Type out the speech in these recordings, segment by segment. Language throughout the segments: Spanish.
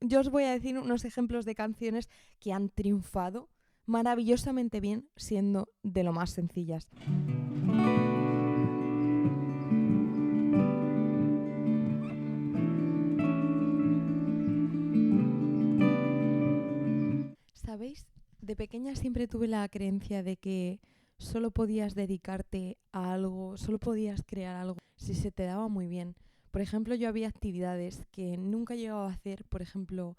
yo os voy a decir unos ejemplos de canciones que han triunfado maravillosamente bien siendo de lo más sencillas. ¿Sabéis? De pequeña siempre tuve la creencia de que solo podías dedicarte a algo, solo podías crear algo si se te daba muy bien. Por ejemplo, yo había actividades que nunca llegaba a hacer, por ejemplo,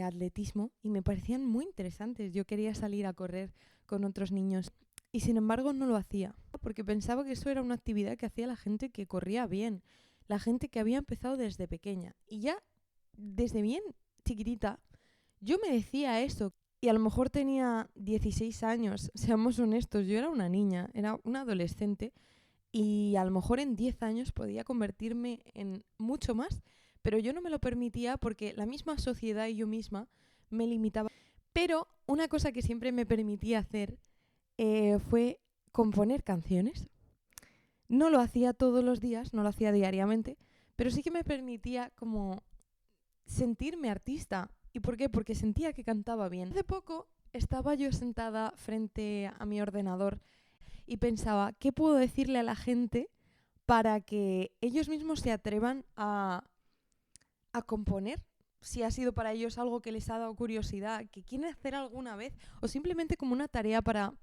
atletismo, y me parecían muy interesantes. Yo quería salir a correr con otros niños y sin embargo no lo hacía, porque pensaba que eso era una actividad que hacía la gente que corría bien, la gente que había empezado desde pequeña. Y ya desde bien chiquitita yo me decía eso. Y a lo mejor tenía 16 años, seamos honestos, yo era una niña, era una adolescente y a lo mejor en 10 años podía convertirme en mucho más, pero yo no me lo permitía porque la misma sociedad y yo misma me limitaba. Pero una cosa que siempre me permitía hacer fue componer canciones. No lo hacía todos los días, no lo hacía diariamente, pero sí que me permitía como sentirme artista. ¿Y por qué? Porque sentía que cantaba bien. Hace poco estaba yo sentada frente a mi ordenador y pensaba, ¿qué puedo decirle a la gente para que ellos mismos se atrevan a componer? Si ha sido para ellos algo que les ha dado curiosidad, que quieren hacer alguna vez, o simplemente como una tarea para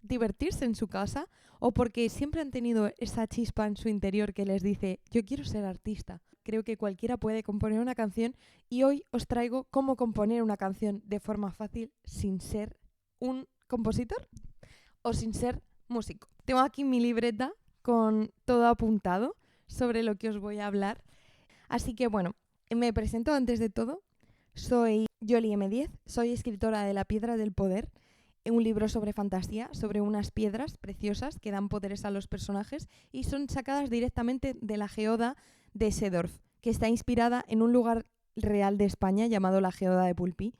divertirse en su casa, o porque siempre han tenido esa chispa en su interior que les dice, yo quiero ser artista. Creo que cualquiera puede componer una canción y hoy os traigo cómo componer una canción de forma fácil sin ser un compositor o sin ser músico. Tengo aquí mi libreta con todo apuntado sobre lo que os voy a hablar. Así que bueno, me presento antes de todo. Soy Yoli M10, soy escritora de La Piedra del Poder, un libro sobre fantasía, sobre unas piedras preciosas que dan poderes a los personajes y son sacadas directamente de la geoda de Sedorf, que está inspirada en un lugar real de España llamado la Geoda de Pulpí.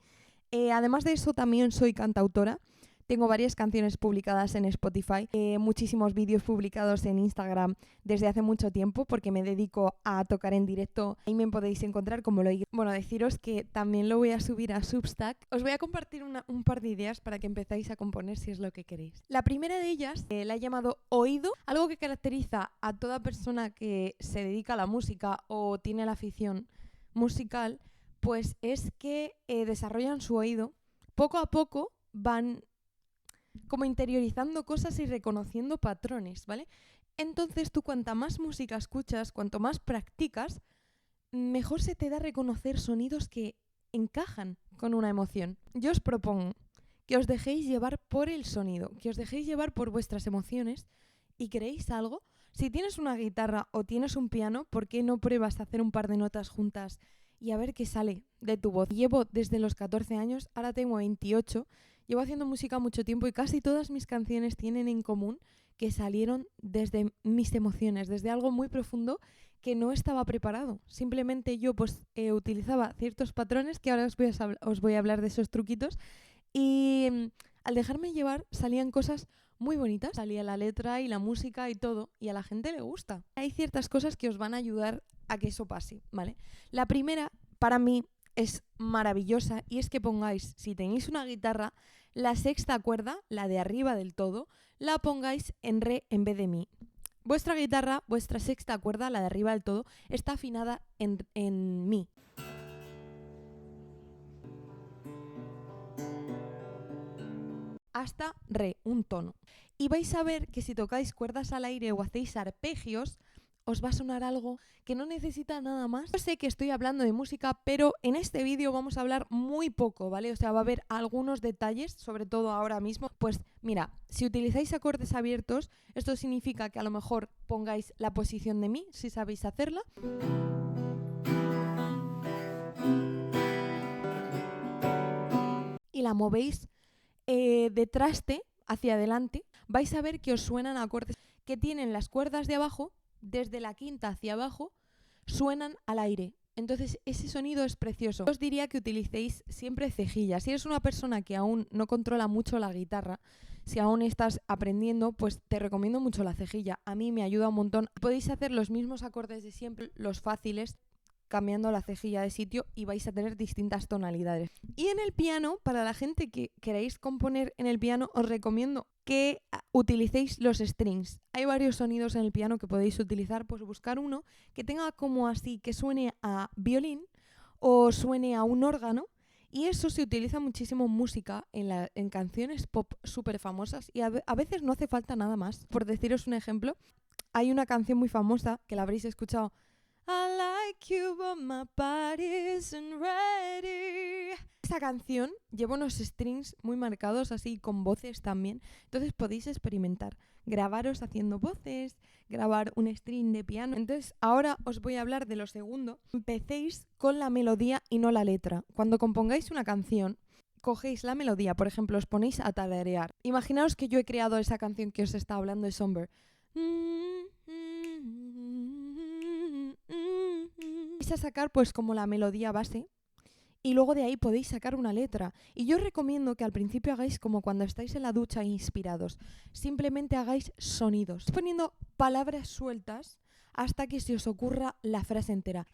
Además de eso, también soy cantautora. Tengo varias canciones publicadas en Spotify, muchísimos vídeos publicados en Instagram desde hace mucho tiempo porque me dedico a tocar en directo. Ahí me podéis encontrar como lo. Bueno, deciros que también lo voy a subir a Substack. Os voy a compartir un par de ideas para que empezáis a componer si es lo que queréis. La primera de ellas la he llamado oído, algo que caracteriza a toda persona que se dedica a la música o tiene la afición musical, pues es que desarrollan su oído. Poco a poco van como interiorizando cosas y reconociendo patrones, ¿vale? Entonces tú cuanta más música escuchas, cuanto más practicas, mejor se te da reconocer sonidos que encajan con una emoción. Yo os propongo que os dejéis llevar por el sonido, que os dejéis llevar por vuestras emociones y creéis algo. Si tienes una guitarra o tienes un piano, ¿por qué no pruebas a hacer un par de notas juntas y a ver qué sale de tu voz? Llevo desde los 14 años, ahora tengo 28. Llevo haciendo música mucho tiempo y casi todas mis canciones tienen en común que salieron desde mis emociones, desde algo muy profundo que no estaba preparado. Simplemente yo utilizaba ciertos patrones, que ahora os voy a hablar de esos truquitos, y al dejarme llevar salían cosas muy bonitas. Salía la letra y la música y todo, y a la gente le gusta. Hay ciertas cosas que os van a ayudar a que eso pase, ¿vale? La primera, para mí, es maravillosa y es que pongáis, si tenéis una guitarra, la sexta cuerda, la de arriba del todo, la pongáis en re en vez de mi. Vuestra guitarra, vuestra sexta cuerda, la de arriba del todo, está afinada en mi. Hasta re, un tono. Y vais a ver que si tocáis cuerdas al aire o hacéis arpegios, os va a sonar algo que no necesita nada más. Yo sé que estoy hablando de música, pero en este vídeo vamos a hablar muy poco, ¿vale? O sea, va a haber algunos detalles, sobre todo ahora mismo. Pues mira, si utilizáis acordes abiertos, esto significa que a lo mejor pongáis la posición de mi, si sabéis hacerla. Y la movéis de traste hacia adelante. Vais a ver que os suenan acordes que tienen las cuerdas de abajo, desde la quinta hacia abajo, suenan al aire. Entonces ese sonido es precioso. Os diría que utilicéis siempre cejillas. Si eres una persona que aún no controla mucho la guitarra, si aún estás aprendiendo, pues te recomiendo mucho la cejilla. A mí me ayuda un montón. Podéis hacer los mismos acordes de siempre, los fáciles. cambiando la cejilla de sitio y vais a tener distintas tonalidades. Y en el piano, para la gente que queréis componer en el piano, os recomiendo que utilicéis los strings. Hay varios sonidos en el piano que podéis utilizar, pues buscar uno que tenga como así, que suene a violín o suene a un órgano. Y eso se utiliza muchísimo en música, en canciones pop súper famosas y a veces no hace falta nada más. Por deciros un ejemplo, hay una canción muy famosa que la habréis escuchado. I like you but my body isn't ready. Esta canción lleva unos strings muy marcados, así con voces también. Entonces podéis experimentar, grabaros haciendo voces, grabar un string de piano. Entonces ahora os voy a hablar de lo segundo. Empecéis con la melodía y no la letra. Cuando compongáis una canción, cogéis la melodía, por ejemplo, os ponéis a tararear. Imaginaos que yo he creado esa canción que os está hablando de Somber. Vais a sacar pues como la melodía base y luego de ahí podéis sacar una letra. Y yo os recomiendo que al principio hagáis como cuando estáis en la ducha inspirados. Simplemente hagáis sonidos, poniendo palabras sueltas hasta que se os ocurra la frase entera.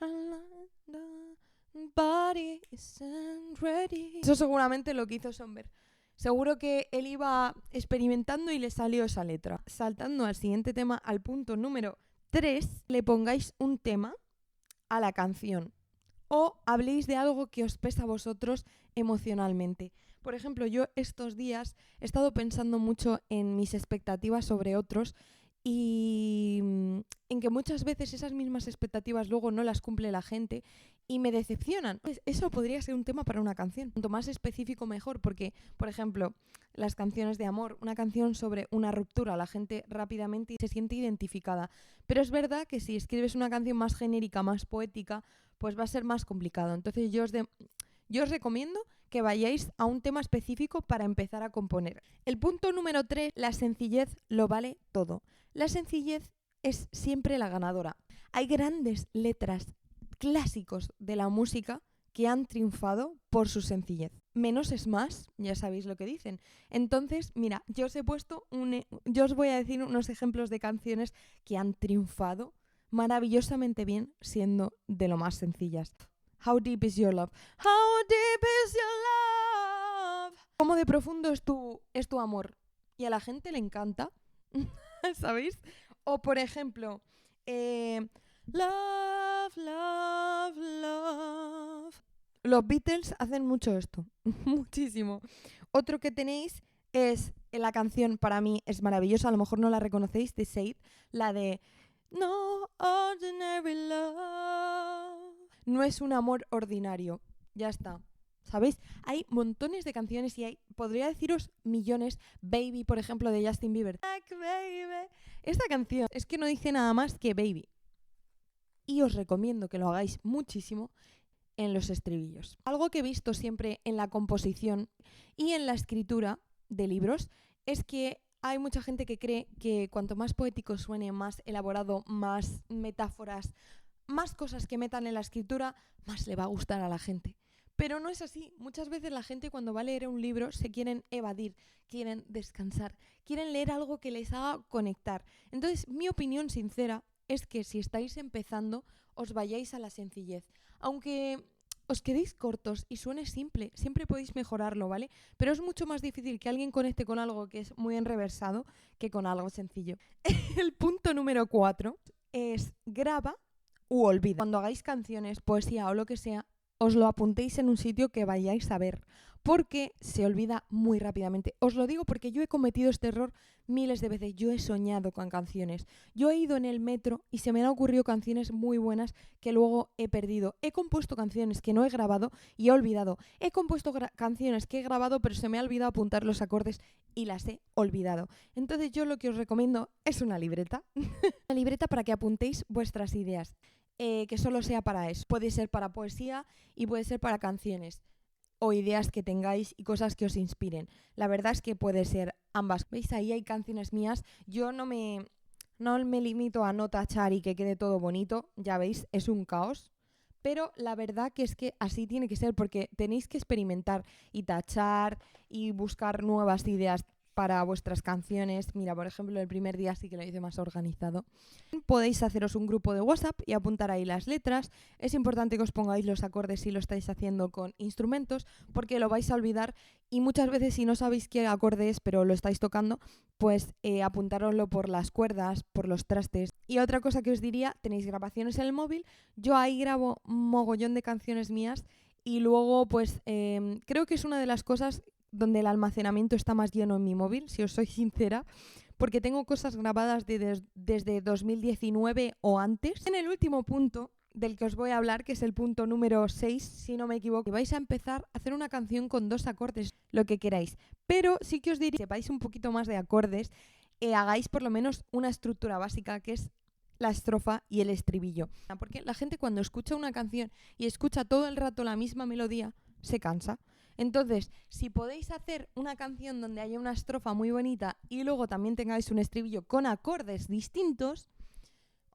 Eso seguramente lo que hizo Somber. Seguro que él iba experimentando y le salió esa letra. Saltando al siguiente tema, al punto número 3, le pongáis un tema a la canción o habléis de algo que os pesa a vosotros emocionalmente. Por ejemplo, yo estos días he estado pensando mucho en mis expectativas sobre otros y en que muchas veces esas mismas expectativas luego no las cumple la gente y me decepcionan. Pues eso podría ser un tema para una canción. Cuanto más específico mejor, porque, por ejemplo, las canciones de amor, una canción sobre una ruptura, la gente rápidamente se siente identificada. Pero es verdad que si escribes una canción más genérica, más poética, pues va a ser más complicado. Entonces yo os recomiendo que vayáis a un tema específico para empezar a componer. El punto número 3, la sencillez lo vale todo. La sencillez es siempre la ganadora. Hay grandes letras clásicos de la música que han triunfado por su sencillez. Menos es más, ya sabéis lo que dicen. Entonces, mira, yo os voy a decir unos ejemplos de canciones que han triunfado maravillosamente bien siendo de lo más sencillas. How deep is your love? How deep is your love? ¿Cómo de profundo es tu amor? Y a la gente le encanta, ¿sabéis? O por ejemplo, love, love, love. Los Beatles hacen mucho esto, muchísimo. Otro que tenéis es la canción, para mí es maravillosa, a lo mejor no la reconocéis, de Said, la de No ordinary love. No es un amor ordinario, ya está. ¿Sabéis? Hay montones de canciones y podría deciros millones. Baby, por ejemplo, de Justin Bieber. Like baby. Esta canción es que no dice nada más que baby. Y os recomiendo que lo hagáis muchísimo en los estribillos. Algo que he visto siempre en la composición y en la escritura de libros es que hay mucha gente que cree que cuanto más poético suene, más elaborado, más metáforas, más cosas que metan en la escritura, más le va a gustar a la gente. Pero no es así. Muchas veces la gente cuando va a leer un libro se quieren evadir, quieren descansar, quieren leer algo que les haga conectar. Entonces, mi opinión sincera es que si estáis empezando, os vayáis a la sencillez. Aunque os quedéis cortos y suene simple, siempre podéis mejorarlo, ¿vale? Pero es mucho más difícil que alguien conecte con algo que es muy enreversado que con algo sencillo. El punto número 4 es graba u olvida. Cuando hagáis canciones, poesía o lo que sea, os lo apuntéis en un sitio que vayáis a ver, porque se olvida muy rápidamente. Os lo digo porque yo he cometido este error miles de veces. Yo he soñado con canciones. Yo he ido en el metro y se me han ocurrido canciones muy buenas que luego he perdido. He compuesto canciones que no he grabado y he olvidado. He compuesto canciones que he grabado pero se me ha olvidado apuntar los acordes y las he olvidado. Entonces yo lo que os recomiendo es una libreta. Una libreta para que apuntéis vuestras ideas. Que solo sea para eso. Puede ser para poesía y puede ser para canciones o ideas que tengáis y cosas que os inspiren. La verdad es que puede ser ambas. ¿Veis? Ahí hay canciones mías. Yo no me limito a no tachar y que quede todo bonito. Ya veis, es un caos. Pero la verdad que es que así tiene que ser porque tenéis que experimentar y tachar y buscar nuevas ideas. para vuestras canciones. Mira, por ejemplo, el primer día sí que lo hice más organizado. Podéis haceros un grupo de WhatsApp y apuntar ahí las letras. Es importante que os pongáis los acordes si lo estáis haciendo con instrumentos, porque lo vais a olvidar y muchas veces si no sabéis qué acorde es, pero lo estáis tocando, pues apuntároslo por las cuerdas, por los trastes. Y otra cosa que os diría, tenéis grabaciones en el móvil. Yo ahí grabo un mogollón de canciones mías y luego pues creo que es una de las cosas donde el almacenamiento está más lleno en mi móvil, si os soy sincera, porque tengo cosas grabadas desde 2019 o antes. En el último punto del que os voy a hablar, que es el punto número 6, si no me equivoco, vais a empezar a hacer una canción con 2 acordes, lo que queráis. Pero sí que os diría que sepáis un poquito más de acordes, hagáis por lo menos una estructura básica, que es la estrofa y el estribillo. Porque la gente cuando escucha una canción y escucha todo el rato la misma melodía, se cansa. Entonces, si podéis hacer una canción donde haya una estrofa muy bonita y luego también tengáis un estribillo con acordes distintos,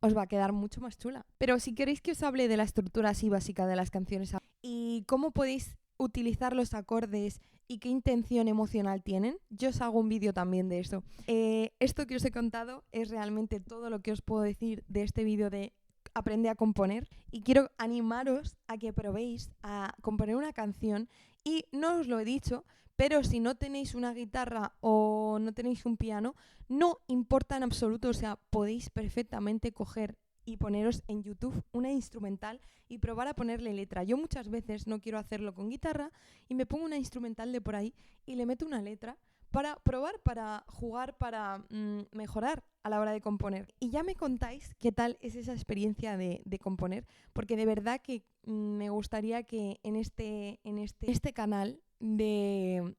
os va a quedar mucho más chula. Pero si queréis que os hable de la estructura así básica de las canciones y cómo podéis utilizar los acordes y qué intención emocional tienen, yo os hago un vídeo también de eso. Esto que os he contado es realmente todo lo que os puedo decir de este vídeo de Aprende a componer, y quiero animaros a que probéis a componer una canción. Y no os lo he dicho, pero si no tenéis una guitarra o no tenéis un piano, no importa en absoluto, o sea, podéis perfectamente coger y poneros en YouTube una instrumental y probar a ponerle letra. Yo muchas veces no quiero hacerlo con guitarra y me pongo una instrumental de por ahí y le meto una letra para probar, para jugar, para mejorar a la hora de componer. Y ya me contáis qué tal es esa experiencia de componer, porque de verdad que me gustaría que en este canal de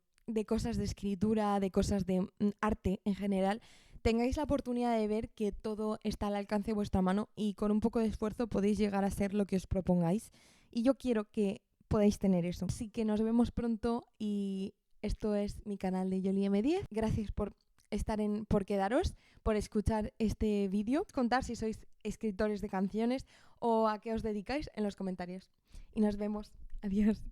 cosas de escritura, de cosas de arte en general, tengáis la oportunidad de ver que todo está al alcance de vuestra mano y con un poco de esfuerzo podéis llegar a ser lo que os propongáis. Y yo quiero que podáis tener eso. Así que nos vemos pronto y esto es mi canal de Yoli M10. Gracias por por quedaros, por escuchar este vídeo. Contar si sois escritores de canciones o a qué os dedicáis en los comentarios. Y nos vemos. Adiós.